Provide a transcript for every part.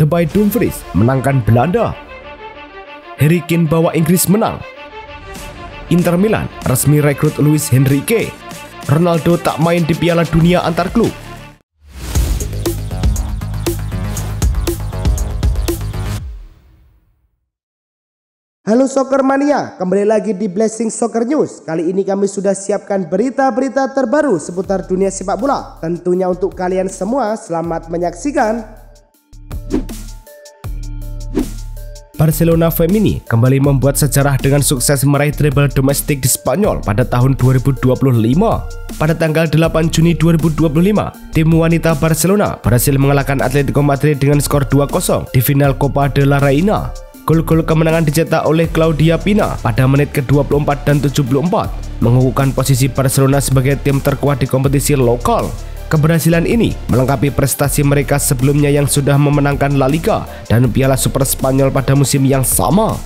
terbaik Dumfries menangkan Belanda. Harry Kane bawa Inggris menang. Inter Milan resmi rekrut Luis Enrique. Ronaldo tak main di Piala Dunia antar klub. Halo Soccer Mania, kembali lagi di Blessing Soccer News. Kali ini kami sudah siapkan berita-berita terbaru seputar dunia sepak bola. Tentunya untuk kalian semua, selamat menyaksikan. Barcelona Femini kembali membuat sejarah dengan sukses meraih treble domestik di Spanyol pada tahun 2025. Pada tanggal 8 Juni 2025, tim wanita Barcelona berhasil mengalahkan Atletico Madrid dengan skor 2-0 di final Copa de la Reina. Gol-gol kemenangan dicetak oleh Claudia Pina pada menit ke-24 dan 74, mengukuhkan posisi Barcelona sebagai tim terkuat di kompetisi lokal. Keberhasilan ini melengkapi prestasi mereka sebelumnya yang sudah memenangkan La Liga dan Piala Super Spanyol pada musim yang sama.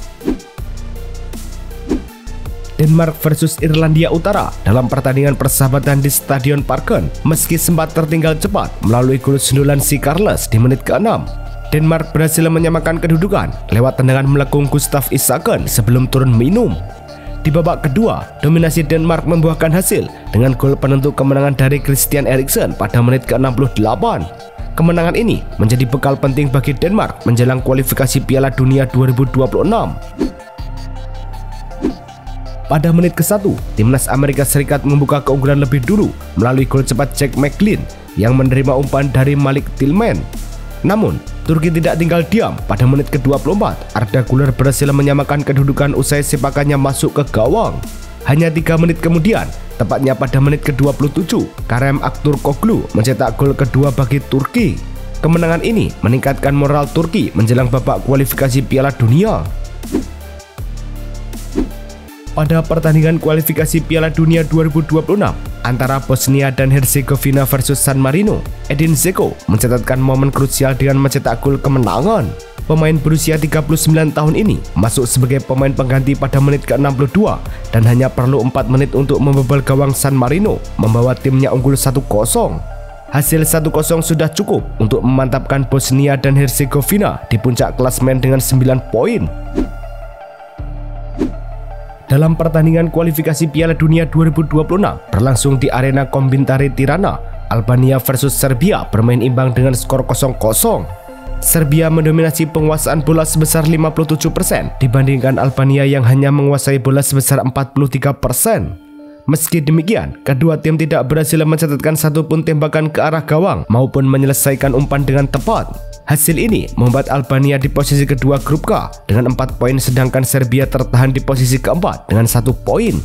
Denmark versus Irlandia Utara dalam pertandingan persahabatan di Stadion Parken, meski sempat tertinggal cepat melalui gol sundulan si Carles di menit ke-6. Denmark berhasil menyamakan kedudukan lewat tendangan melengkung Gustav Isaksen sebelum turun minum. Di babak kedua, dominasi Denmark membuahkan hasil dengan gol penentu kemenangan dari Christian Eriksen pada menit ke-68. Kemenangan ini menjadi bekal penting bagi Denmark menjelang kualifikasi Piala Dunia 2026. Pada menit ke-1, timnas Amerika Serikat membuka keunggulan lebih dulu melalui gol cepat Jack McGlynn yang menerima umpan dari Malik Tillman. Namun, Turki tidak tinggal diam. Pada menit ke-24, Arda Güler berhasil menyamakan kedudukan usai sepakannya masuk ke gawang. Hanya 3 menit kemudian, tepatnya pada menit ke-27, Kerem Aktürkoğlu mencetak gol kedua bagi Turki. Kemenangan ini meningkatkan moral Turki menjelang babak kualifikasi Piala Dunia. Pada pertandingan kualifikasi Piala Dunia 2026 antara Bosnia dan Herzegovina versus San Marino, Edin Dzeko mencatatkan momen krusial dengan mencetak gol kemenangan. Pemain berusia 39 tahun ini masuk sebagai pemain pengganti pada menit ke-62 dan hanya perlu 4 menit untuk membobol gawang San Marino, membawa timnya unggul 1-0. Hasil 1-0 sudah cukup untuk memantapkan Bosnia dan Herzegovina di puncak klasemen dengan 9 poin. Dalam pertandingan kualifikasi Piala Dunia 2026 berlangsung di Arena Kombintari Tirana, Albania versus Serbia bermain imbang dengan skor 0-0. Serbia mendominasi penguasaan bola sebesar 57% dibandingkan Albania yang hanya menguasai bola sebesar 43%. Meski demikian, kedua tim tidak berhasil mencatatkan satupun tembakan ke arah gawang maupun menyelesaikan umpan dengan tepat. Hasil ini membuat Albania di posisi kedua grup K dengan 4 poin, sedangkan Serbia tertahan di posisi keempat dengan 1 poin.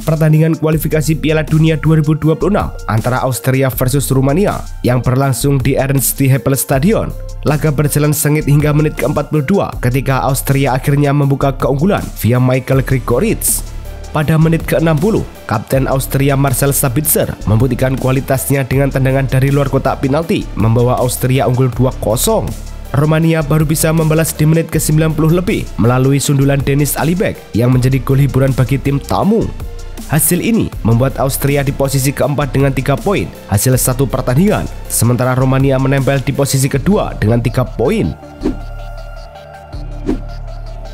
Pertandingan kualifikasi Piala Dunia 2026 antara Austria versus Rumania yang berlangsung di Ernst Happel Stadion. Laga berjalan sengit hingga menit ke-42 ketika Austria akhirnya membuka keunggulan via Michael Gregoritsch. Pada menit ke-60, Kapten Austria Marcel Sabitzer membuktikan kualitasnya dengan tendangan dari luar kotak penalti, membawa Austria unggul 2-0. Romania baru bisa membalas di menit ke-90 lebih melalui sundulan Denis Alibek yang menjadi gol hiburan bagi tim tamu. Hasil ini membuat Austria di posisi keempat dengan 3 poin hasil 1 pertandingan, sementara Romania menempel di posisi kedua dengan 3 poin.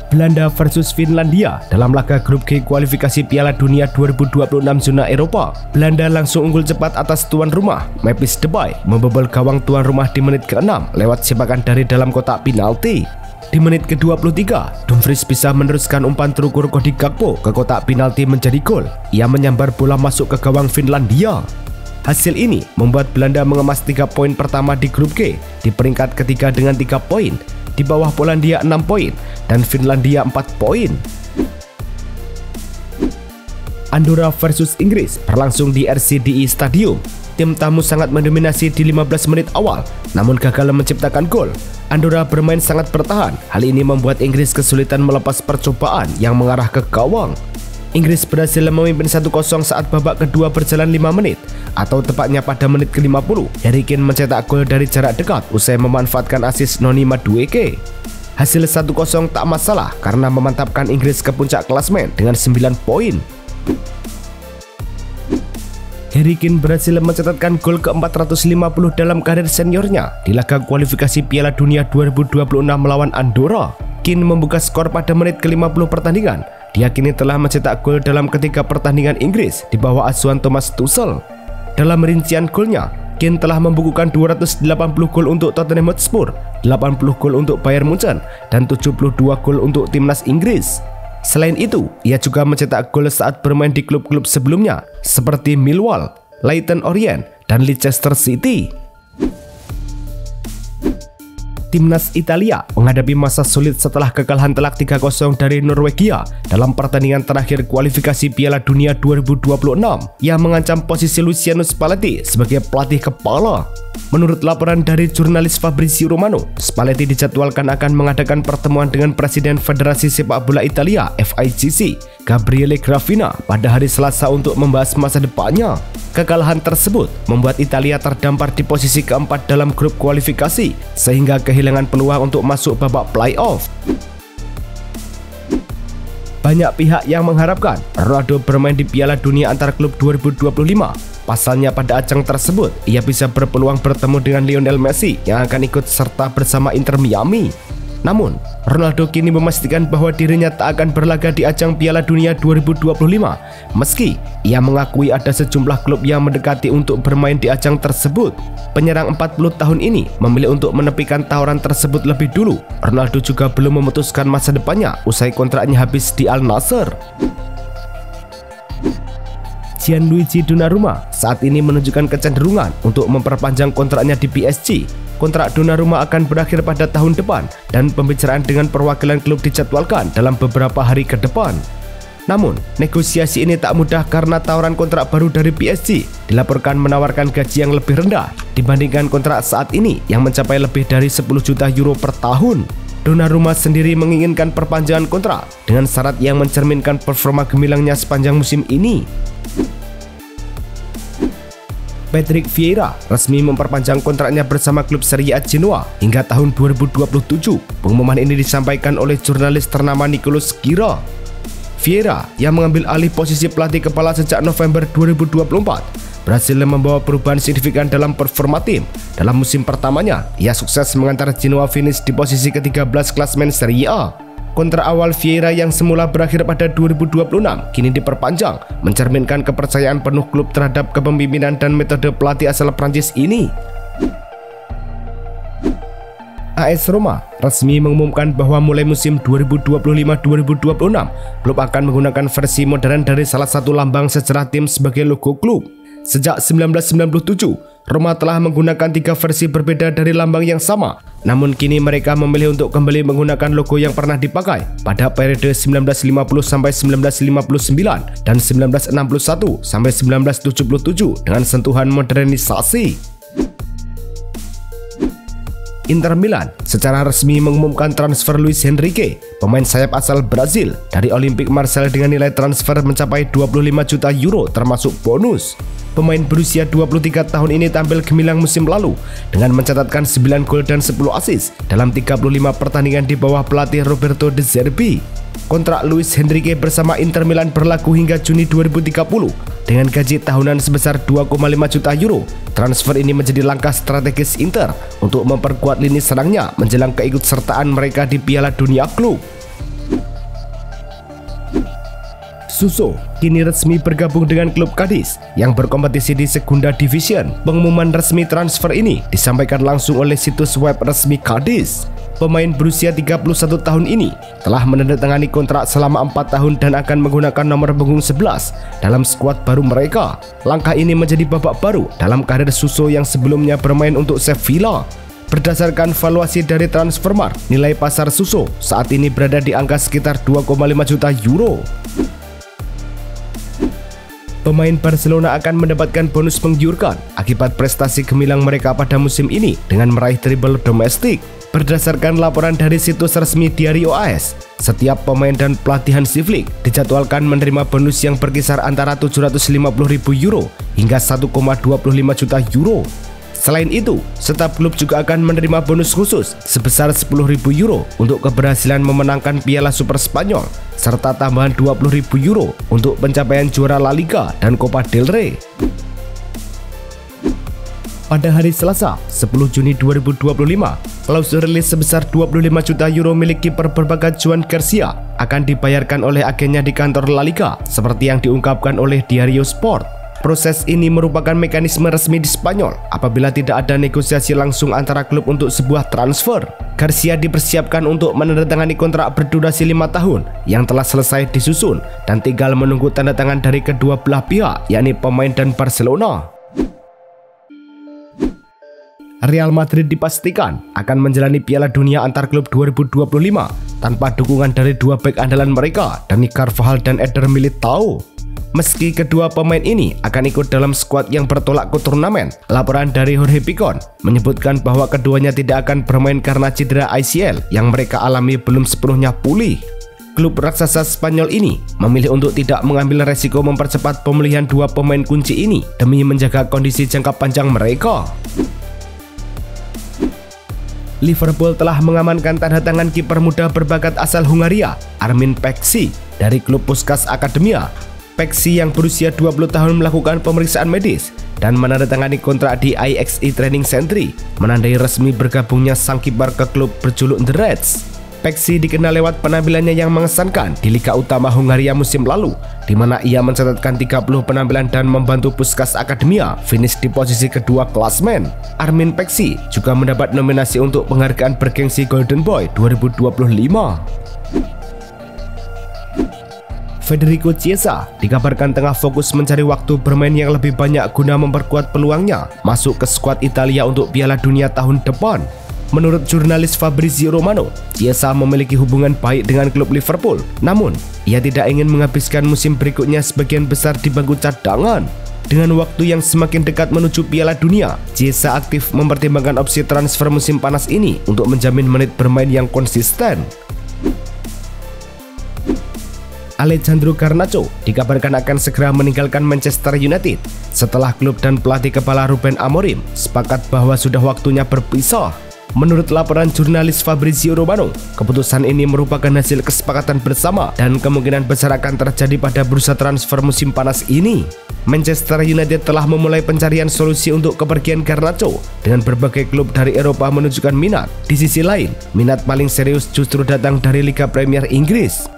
Belanda versus Finlandia dalam laga grup G kualifikasi Piala Dunia 2026 zona Eropa. Belanda langsung unggul cepat atas tuan rumah. Memphis Depay membobol gawang tuan rumah di menit ke-6 lewat sepakan dari dalam kotak penalti. Di menit ke-23, Dumfries bisa meneruskan umpan terukur Cody Gakpo ke kotak penalti menjadi gol. Ia menyambar bola masuk ke gawang Finlandia. Hasil ini membuat Belanda mengemas 3 poin pertama di grup G di peringkat ketiga dengan 3 poin. Di bawah Polandia 6 poin dan Finlandia 4 poin. Andorra versus Inggris berlangsung di RCDI Stadium. Tim tamu sangat mendominasi di 15 menit awal, namun gagal menciptakan gol. Andorra bermain sangat bertahan. Hal ini membuat Inggris kesulitan melepas percobaan yang mengarah ke gawang. Inggris berhasil memimpin 1-0 saat babak kedua berjalan 5 menit, atau tepatnya pada menit ke-50. Harry Kane mencetak gol dari jarak dekat usai memanfaatkan asis Noni Madueke. Hasil 1-0 tak masalah karena memantapkan Inggris ke puncak klasemen dengan 9 poin. Harry Kane berhasil mencatatkan gol ke-450 dalam karir seniornya di laga kualifikasi Piala Dunia 2026 melawan Andorra. Kane membuka skor pada menit ke-50 pertandingan. Dia kini telah mencetak gol dalam ketiga pertandingan Inggris di bawah asuhan Thomas Tuchel. Dalam rincian golnya, Kane telah membukukan 280 gol untuk Tottenham Hotspur, 80 gol untuk Bayern Munchen, dan 72 gol untuk timnas Inggris. Selain itu, ia juga mencetak gol saat bermain di klub-klub sebelumnya seperti Millwall, Leyton Orient, dan Leicester City. Timnas Italia menghadapi masa sulit setelah kekalahan telak 3-0 dari Norwegia dalam pertandingan terakhir kualifikasi Piala Dunia 2026 yang mengancam posisi Luciano Spalletti sebagai pelatih kepala. Menurut laporan dari jurnalis Fabrizio Romano, Spalletti dijadwalkan akan mengadakan pertemuan dengan Presiden Federasi Sepak Bola Italia (FIGC), Gabriele Gravina, pada hari Selasa untuk membahas masa depannya. Kekalahan tersebut membuat Italia terdampar di posisi keempat dalam grup kualifikasi, sehingga kehilangan peluang untuk masuk babak playoff. Banyak pihak yang mengharapkan Ronaldo bermain di Piala Dunia antar klub 2025. Pasalnya pada ajang tersebut, ia bisa berpeluang bertemu dengan Lionel Messi yang akan ikut serta bersama Inter Miami. Namun, Ronaldo kini memastikan bahwa dirinya tak akan berlaga di ajang Piala Dunia 2025, meski ia mengakui ada sejumlah klub yang mendekati untuk bermain di ajang tersebut. Penyerang 40 tahun ini memilih untuk menepikan tawaran tersebut lebih dulu. Ronaldo juga belum memutuskan masa depannya usai kontraknya habis di Al Nassr. Gianluigi Donnarumma saat ini menunjukkan kecenderungan untuk memperpanjang kontraknya di PSG. Kontrak Donnarumma akan berakhir pada tahun depan dan pembicaraan dengan perwakilan klub dijadwalkan dalam beberapa hari ke depan. Namun, negosiasi ini tak mudah karena tawaran kontrak baru dari PSG dilaporkan menawarkan gaji yang lebih rendah dibandingkan kontrak saat ini yang mencapai lebih dari 10 juta euro per tahun. Donnarumma sendiri menginginkan perpanjangan kontrak dengan syarat yang mencerminkan performa gemilangnya sepanjang musim ini. Patrick Vieira resmi memperpanjang kontraknya bersama klub Serie A Genoa hingga tahun 2027. Pengumuman ini disampaikan oleh jurnalis ternama Nicolas Gira. Vieira yang mengambil alih posisi pelatih kepala sejak November 2024 berhasil membawa perubahan signifikan dalam performa tim. Dalam musim pertamanya, ia sukses mengantar Genoa finish di posisi ke-13 klasemen Serie A. Kontrak awal Vieira yang semula berakhir pada 2026 kini diperpanjang, mencerminkan kepercayaan penuh klub terhadap kepemimpinan dan metode pelatih asal Prancis ini. AS Roma resmi mengumumkan bahwa mulai musim 2025-2026, klub akan menggunakan versi modern dari salah satu lambang sejarah tim sebagai logo klub. Sejak 1997, Roma telah menggunakan 3 versi berbeda dari lambang yang sama. Namun kini mereka memilih untuk kembali menggunakan logo yang pernah dipakai pada periode 1950-1959 dan 1961-1977 dengan sentuhan modernisasi. Inter Milan secara resmi mengumumkan transfer Luis Henrique, pemain sayap asal Brazil, dari Olympique Marseille dengan nilai transfer mencapai 25 juta euro termasuk bonus. Pemain berusia 23 tahun ini tampil gemilang musim lalu dengan mencatatkan 9 gol dan 10 assist dalam 35 pertandingan di bawah pelatih Roberto De Zerbi. Kontrak Luis Henrique bersama Inter Milan berlaku hingga Juni 2030 dengan gaji tahunan sebesar 2,5 juta euro. Transfer ini menjadi langkah strategis Inter untuk memperkuat lini serangnya menjelang keikutsertaan mereka di Piala Dunia Klub. Suso kini resmi bergabung dengan klub Cadiz yang berkompetisi di Segunda Division. Pengumuman resmi transfer ini disampaikan langsung oleh situs web resmi Cadiz. Pemain berusia 31 tahun ini telah menandatangani kontrak selama 4 tahun dan akan menggunakan nomor punggung 11 dalam skuad baru mereka. Langkah ini menjadi babak baru dalam karir Suso yang sebelumnya bermain untuk Sevilla. Berdasarkan valuasi dari Transfermarkt, nilai pasar Suso saat ini berada di angka sekitar 2,5 juta euro. Pemain Barcelona akan mendapatkan bonus menggiurkan akibat prestasi gemilang mereka pada musim ini dengan meraih treble domestik. Berdasarkan laporan dari situs resmi Diario AS, setiap pemain dan pelatihan Hansi Flick dijadwalkan menerima bonus yang berkisar antara 750.000 euro hingga 1,25 juta euro. Selain itu, setiap klub juga akan menerima bonus khusus sebesar 10.000 euro untuk keberhasilan memenangkan Piala Super Spanyol, serta tambahan 20.000 euro untuk pencapaian juara La Liga dan Copa del Rey. Pada hari Selasa, 10 Juni 2025, klausul rilis sebesar 25 juta euro milik kiper berbakat Joan Garcia akan dibayarkan oleh agennya di kantor La Liga, seperti yang diungkapkan oleh Diario Sport. Proses ini merupakan mekanisme resmi di Spanyol apabila tidak ada negosiasi langsung antara klub untuk sebuah transfer. Garcia dipersiapkan untuk menandatangani kontrak berdurasi 5 tahun yang telah selesai disusun dan tinggal menunggu tanda tangan dari kedua belah pihak, yakni pemain dan Barcelona. Real Madrid dipastikan akan menjalani Piala Dunia antar klub 2025 tanpa dukungan dari dua bek andalan mereka, Dani Carvajal dan Eder Militao. Meski kedua pemain ini akan ikut dalam skuad yang bertolak ke turnamen, laporan dari Jorge Picon menyebutkan bahwa keduanya tidak akan bermain karena cedera ACL yang mereka alami belum sepenuhnya pulih. Klub raksasa Spanyol ini memilih untuk tidak mengambil resiko mempercepat pemulihan dua pemain kunci ini demi menjaga kondisi jangka panjang mereka. Liverpool telah mengamankan tanda tangan kiper muda berbakat asal Hungaria, Armin Peksi, dari klub Puskás Akademia. Peksi yang berusia 20 tahun melakukan pemeriksaan medis dan menandatangani kontrak di IXE Training Center, menandai resmi bergabungnya sang kiper ke klub berjuluk The Reds. Peksi dikenal lewat penampilannya yang mengesankan di Liga Utama Hungaria musim lalu, di mana ia mencatatkan 30 penampilan dan membantu Puskás Akademia finish di posisi kedua klasmen. Armin Peksi juga mendapat nominasi untuk penghargaan bergengsi Golden Boy 2025. Federico Chiesa dikabarkan tengah fokus mencari waktu bermain yang lebih banyak guna memperkuat peluangnya masuk ke skuad Italia untuk Piala Dunia tahun depan. Menurut jurnalis Fabrizio Romano, Chiesa memiliki hubungan baik dengan klub Liverpool, namun ia tidak ingin menghabiskan musim berikutnya sebagian besar di bangku cadangan. Dengan waktu yang semakin dekat menuju Piala Dunia, Chiesa aktif mempertimbangkan opsi transfer musim panas ini untuk menjamin menit bermain yang konsisten. Alejandro Garnacho dikabarkan akan segera meninggalkan Manchester United setelah klub dan pelatih kepala Ruben Amorim sepakat bahwa sudah waktunya berpisah. Menurut laporan jurnalis Fabrizio Romano, keputusan ini merupakan hasil kesepakatan bersama dan kemungkinan besar akan terjadi pada bursa transfer musim panas ini. Manchester United telah memulai pencarian solusi untuk kepergian Garnacho dengan berbagai klub dari Eropa menunjukkan minat. Di sisi lain, minat paling serius justru datang dari Liga Premier Inggris.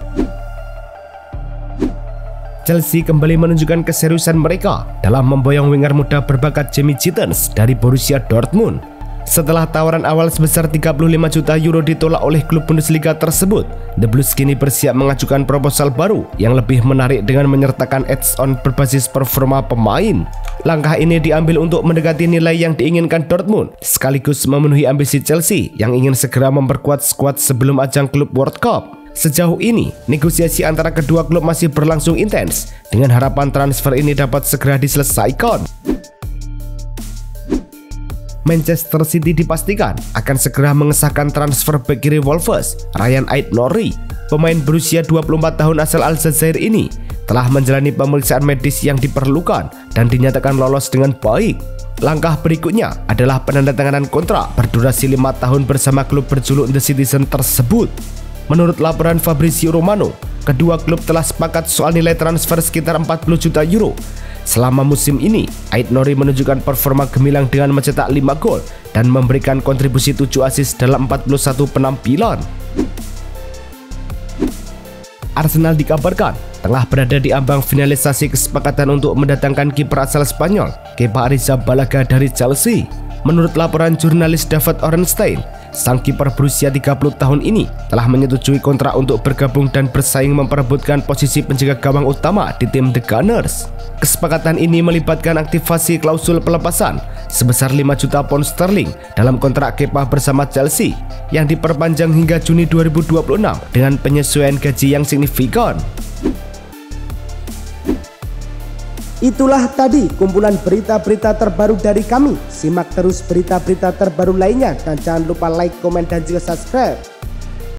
Chelsea kembali menunjukkan keseriusan mereka dalam memboyong winger muda berbakat Jamie Gittens dari Borussia Dortmund. Setelah tawaran awal sebesar 35 juta euro ditolak oleh klub Bundesliga tersebut, The Blues kini bersiap mengajukan proposal baru yang lebih menarik dengan menyertakan add-on berbasis performa pemain. Langkah ini diambil untuk mendekati nilai yang diinginkan Dortmund, sekaligus memenuhi ambisi Chelsea yang ingin segera memperkuat skuad sebelum ajang klub World Cup. Sejauh ini, negosiasi antara kedua klub masih berlangsung intens, dengan harapan transfer ini dapat segera diselesaikan. Manchester City dipastikan akan segera mengesahkan transfer bek kiri Wolves, Ryan Aït-Nouri. Pemain berusia 24 tahun asal Aljazair ini telah menjalani pemeriksaan medis yang diperlukan dan dinyatakan lolos dengan baik. Langkah berikutnya adalah penandatanganan kontrak berdurasi 5 tahun bersama klub berjuluk The Citizen tersebut. Menurut laporan Fabrizio Romano, kedua klub telah sepakat soal nilai transfer sekitar 40 juta euro. Selama musim ini, Aït-Nouri menunjukkan performa gemilang dengan mencetak 5 gol dan memberikan kontribusi 7 assist dalam 41 penampilan. Arsenal dikabarkan tengah berada di ambang finalisasi kesepakatan untuk mendatangkan kiper asal Spanyol, Kepa Arrizabalaga dari Chelsea. Menurut laporan jurnalis David Ornstein, sang kiper berusia 30 tahun ini telah menyetujui kontrak untuk bergabung dan bersaing memperebutkan posisi penjaga gawang utama di tim The Gunners. Kesepakatan ini melibatkan aktivasi klausul pelepasan sebesar 5 juta pound sterling dalam kontrak Kepa bersama Chelsea yang diperpanjang hingga Juni 2026 dengan penyesuaian gaji yang signifikan. Itulah tadi kumpulan berita-berita terbaru dari kami. Simak terus berita-berita terbaru lainnya dan jangan lupa like, komen, dan juga subscribe.